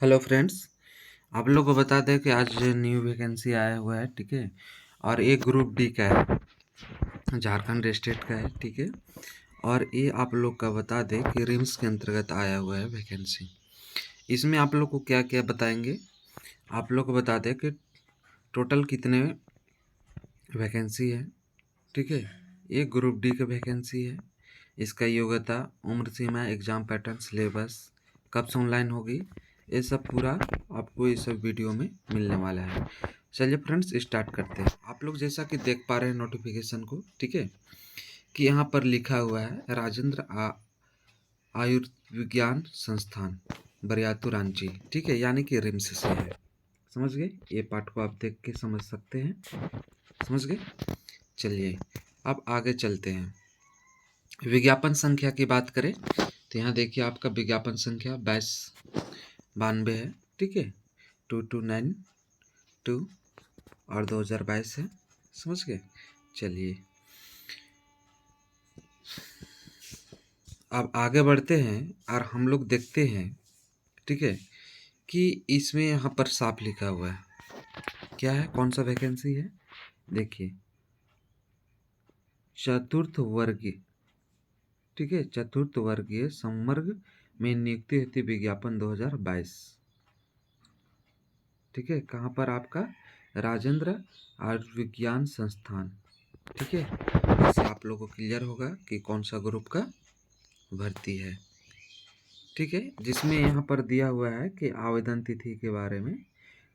Hello friends. आप लोग को बता दें कि आज न्यू वैकेंसी आया हुआ है, ठीक है। और ये ग्रुप डी का है, झारखंड स्टेट का है, ठीक है। और ये आप लोग का बता दें कि रिम्स के अंतर्गत आया हुआ है वैकेंसी। इसमें आप लोग को क्या क्या बताएंगे, आप लोग को बता दें कि टोटल कितने वैकेंसी है, ठीक है। ये ग्रुप डी का वैकेंसी है। इसका योग्यता, उम्र सीमा, एग्ज़ाम पैटर्न, सिलेबस, कब से ऑनलाइन होगी, ये सब पूरा आपको इस सब वीडियो में मिलने वाला है। चलिए फ्रेंड्स स्टार्ट करते हैं। आप लोग जैसा कि देख पा रहे हैं नोटिफिकेशन को, ठीक है, कि यहाँ पर लिखा हुआ है राजेंद्र आयुर्विज्ञान संस्थान बरियातू रांची, ठीक है, यानी कि रिम्स से है। समझ गए? ये पार्ट को आप देख के समझ सकते हैं। समझ गए? चलिए अब आगे चलते हैं। विज्ञापन संख्या की बात करें तो यहाँ देखिए आपका विज्ञापन संख्या 2292 है, ठीक है, 2292 और 2022 है। समझ गए? चलिए अब आगे बढ़ते हैं और हम लोग देखते हैं, ठीक है, कि इसमें यहाँ पर साफ लिखा हुआ है क्या है, कौन सा वैकेंसी है। देखिए चतुर्थ वर्गीय, ठीक है, चतुर्थ वर्गीय संवर्ग में नियुक्ति हेतु विज्ञापन 2022, ठीक है। कहाँ पर आपका राजेंद्र आयुर्विज्ञान संस्थान, ठीक है। इससे आप लोगों को क्लियर होगा कि कौन सा ग्रुप का भर्ती है, ठीक है। जिसमें यहाँ पर दिया हुआ है कि आवेदन तिथि के बारे में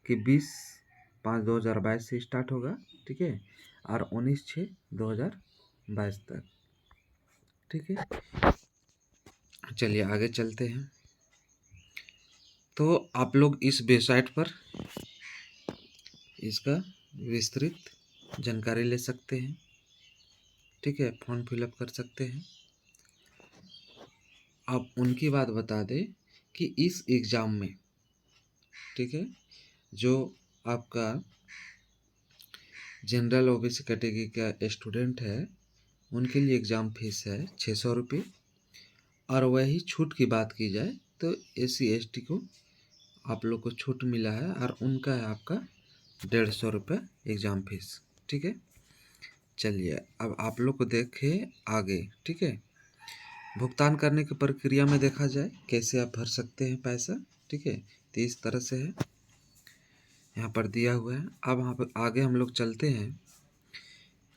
कि 20/5/2022 से स्टार्ट होगा, ठीक है, और 19/6/2022 तक, ठीक है। चलिए आगे चलते हैं। तो आप लोग इस वेबसाइट पर इसका विस्तृत जानकारी ले सकते हैं, ठीक है, फॉर्म फिलअप कर सकते हैं। अब उनकी बात बता दें कि इस एग्ज़ाम में, ठीक है, जो आपका जनरल ओबीसी कैटेगरी का स्टूडेंट है उनके लिए एग्ज़ाम फीस है 600 रुपये। और वही छूट की बात की जाए तो SC ST को आप लोग को छूट मिला है और उनका है आपका 150 रुपये एग्ज़ाम फीस, ठीक है। चलिए अब आप लोग को देखें आगे, ठीक है। भुगतान करने की प्रक्रिया में देखा जाए कैसे आप भर सकते हैं पैसा, ठीक है, तो इस तरह से है, यहाँ पर दिया हुआ है। अब यहाँ पर आगे हम लोग चलते हैं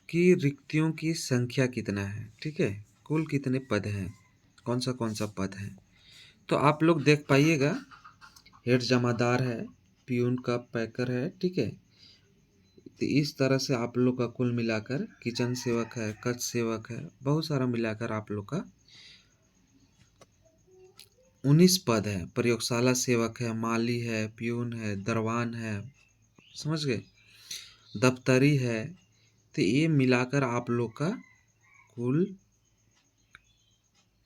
कि रिक्तियों की संख्या कितना है, ठीक है, कुल कितने पद हैं, कौन सा पद है। तो आप लोग देख पाइएगा, हेड जमादार है, पियून का पैकर है, ठीक है। तो इस तरह से आप लोग का कुल मिलाकर किचन सेवक है, कक्ष सेवक है, बहुत सारा मिलाकर आप लोग का 19 पद है। प्रयोगशाला सेवक है, माली है, पियून है, दरवान है, समझ गए, दफ्तरी है। तो ये मिलाकर आप लोग का कुल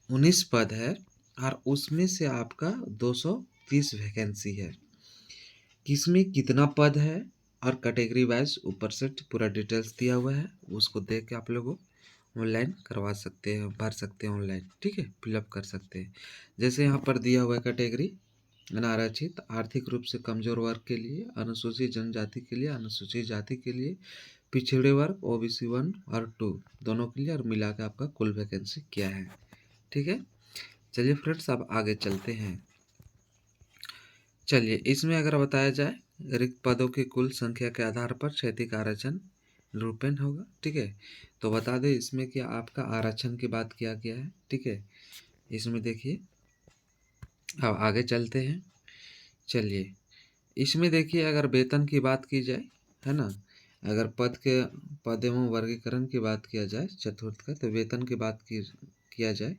19 पद है और उसमें से आपका 230 वैकेंसी है। किसमें कितना पद है और कैटेगरी वाइज ऊपर से पूरा डिटेल्स दिया हुआ है, उसको देख के आप लोगों ऑनलाइन करवा सकते हैं, भर सकते हैं ऑनलाइन, ठीक है, फिलअप कर सकते हैं। जैसे यहाँ पर दिया हुआ है कैटेगरी अनारक्षित, आर्थिक रूप से कमजोर वर्ग के लिए, अनुसूचित जनजाति के लिए, अनुसूचित जाति के लिए, पिछड़े वर्ग OBC 1 और 2 दोनों के लिए, और मिला के आपका कुल वैकेंसी क्या है, ठीक है। चलिए फ्रेंड्स अब आगे चलते हैं। चलिए इसमें अगर बताया जाए रिक्त पदों की कुल संख्या के आधार पर क्षैतिज आरक्षण निरूपण होगा, ठीक है। तो बता दें इसमें कि आपका आरक्षण की बात किया गया है, ठीक है। इसमें देखिए अब आगे चलते हैं। चलिए इसमें देखिए अगर वेतन की बात की जाए, है ना, अगर पद एवं वर्गीकरण की बात किया जाए चतुर्थ का, तो वेतन की बात किया जाए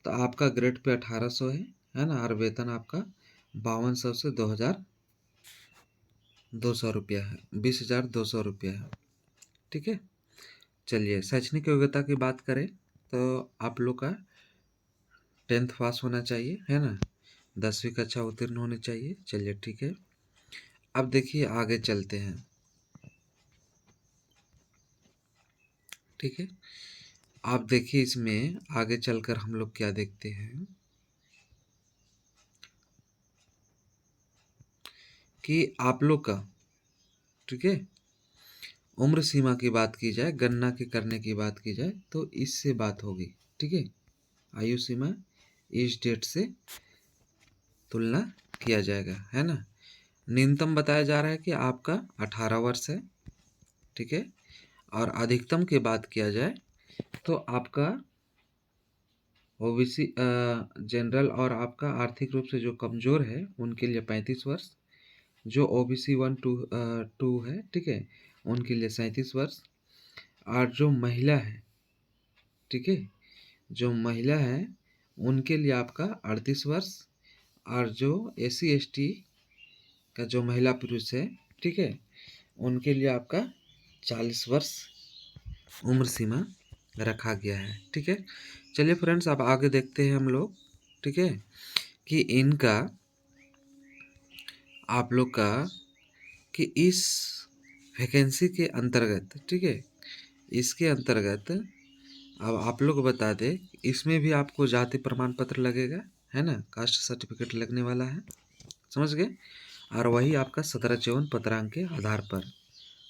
तो आपका ग्रेड पे 1800 है ना, और वेतन आपका 5200 से 2200 रुपया है, 20,200 रुपया है, ठीक है। चलिए शैक्षणिक योग्यता की बात करें तो आप लोग का 10th पास होना चाहिए, है ना, 10वीं कक्षा उत्तीर्ण होनी चाहिए। चलिए ठीक है, अब देखिए आगे चलते हैं, ठीक है। आप देखिए इसमें आगे चलकर हम लोग क्या देखते हैं। कि आप लोग का, ठीक है, उम्र सीमा की बात की जाए, गणना के करने की बात की जाए तो इससे बात होगी, ठीक है। आयु सीमा इस डेट से तुलना किया जाएगा, है ना। न्यूनतम बताया जा रहा है कि आपका 18 वर्ष है, ठीक है। और अधिकतम की बात किया जाए तो आपका ओबीसी जनरल और आपका आर्थिक रूप से जो कमज़ोर है उनके लिए 35 वर्ष, जो ओबीसी 1 2 है, ठीक है, उनके लिए 37 वर्ष, और जो महिला है, ठीक है, जो महिला है उनके लिए आपका 38 वर्ष, और जो SC ST का जो महिला पुरुष है, ठीक है, उनके लिए आपका 40 वर्ष उम्र सीमा रखा गया है, ठीक है। चलिए फ्रेंड्स, अब आगे देखते हैं हम लोग, ठीक है, कि इनका आप लोग का कि इस वैकेंसी के अंतर्गत, ठीक है, इसके अंतर्गत अब आप लोग बता दें, इसमें भी आपको जाति प्रमाण पत्र लगेगा, है ना, कास्ट सर्टिफिकेट लगने वाला है, समझ गए। और वही आपका 1754 पत्रांक के आधार पर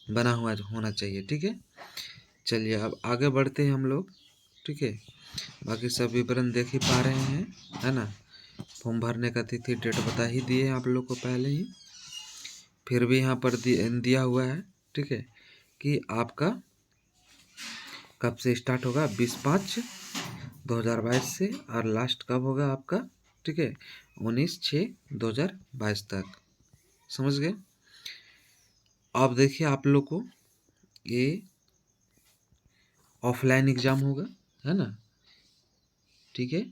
बना हुआ होना चाहिए, ठीक है। चलिए अब आगे बढ़ते हैं हम लोग, ठीक है। बाकी सब विवरण देख ही पा रहे हैं, है ना। फॉर्म भरने का तिथि डेट बता ही दिए हैं आप लोग को पहले ही, फिर भी यहाँ पर दिया हुआ है, ठीक है, कि आपका कब से स्टार्ट होगा, 20/5/2022 से, और लास्ट कब होगा आपका, ठीक है, 19/6/2022 तक, समझ गए। अब देखिए आप लोग को ये ऑफलाइन एग्ज़ाम होगा, है ना, ठीक है,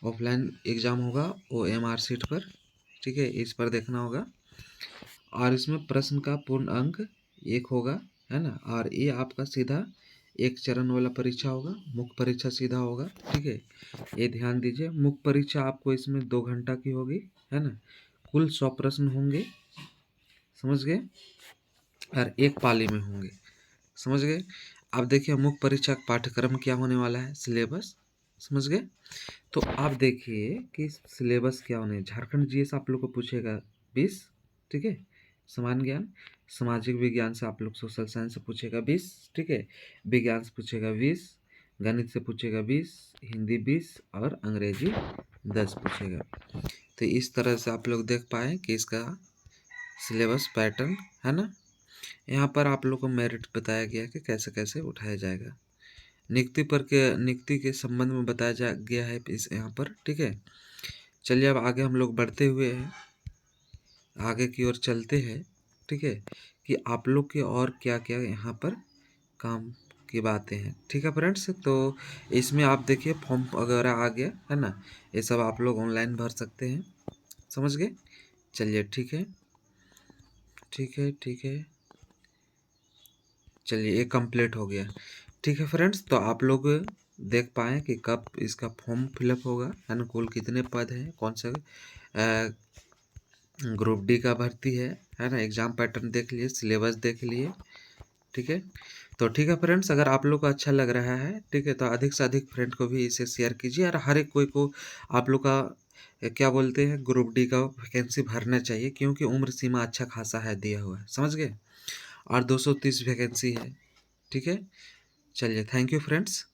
ऑफलाइन एग्ज़ाम होगा OMR सीट पर, ठीक है, इस पर देखना होगा। और इसमें प्रश्न का पूर्ण अंक 1 होगा, है ना। और ये आपका सीधा एक चरण वाला परीक्षा होगा, मुख्य परीक्षा सीधा होगा, ठीक है। ये ध्यान दीजिए, मुख्य परीक्षा आपको इसमें 2 घंटा की होगी, है ना। कुल 100 प्रश्न होंगे, समझ गए, और एक पाली में होंगे, समझ गए। अब देखिए मुख्य परीक्षा का पाठ्यक्रम क्या होने वाला है, सिलेबस, समझ गए। तो आप देखिए कि सिलेबस क्या होने, झारखंड GS आप लोग को पूछेगा 20, ठीक है, समान ज्ञान, सामाजिक विज्ञान से आप लोग सोशल साइंस से पूछेगा 20, ठीक है, विज्ञान से पूछेगा 20, गणित से पूछेगा 20, हिंदी 20, और अंग्रेजी 10 पूछेगा। तो इस तरह से आप लोग देख पाए कि इसका सिलेबस पैटर्न, है ना। यहाँ पर आप लोग को मेरिट बताया गया कि कैसे कैसे उठाया जाएगा। नियुक्ति के संबंध में बताया गया है इस यहाँ पर, ठीक है। चलिए अब आगे हम लोग बढ़ते हुए हैं, आगे की ओर चलते हैं, ठीक है, कि आप लोग के और क्या क्या यहाँ पर काम की बातें हैं, ठीक है फ्रेंड्स। तो इसमें आप देखिए फॉर्म वगैरह आ गया, है ना, ये सब आप लोग ऑनलाइन भर सकते हैं, समझ गए। चलिए ठीक है, ठीक है, ठीक है, चलिए ये कंप्लीट हो गया, ठीक है फ्रेंड्स। तो आप लोग देख पाएँ कि कब इसका फॉर्म फिलअप होगा, है ना, कुल कितने पद हैं, कौन सा ग्रुप D का भर्ती है ना। एग्ज़ाम पैटर्न देख लिए, सिलेबस देख लिए, ठीक है। तो ठीक है फ्रेंड्स, अगर आप लोग को अच्छा लग रहा है, ठीक है, तो अधिक से अधिक फ्रेंड को भी इसे शेयर कीजिए, और हर एक कोई को आप लोग का क्या बोलते हैं ग्रुप D का वैकेंसी भरना चाहिए, क्योंकि उम्र सीमा अच्छा खासा है दिया हुआ है, समझ गए, और 230 वैकेंसी है, ठीक है। चलिए थैंक यू फ्रेंड्स।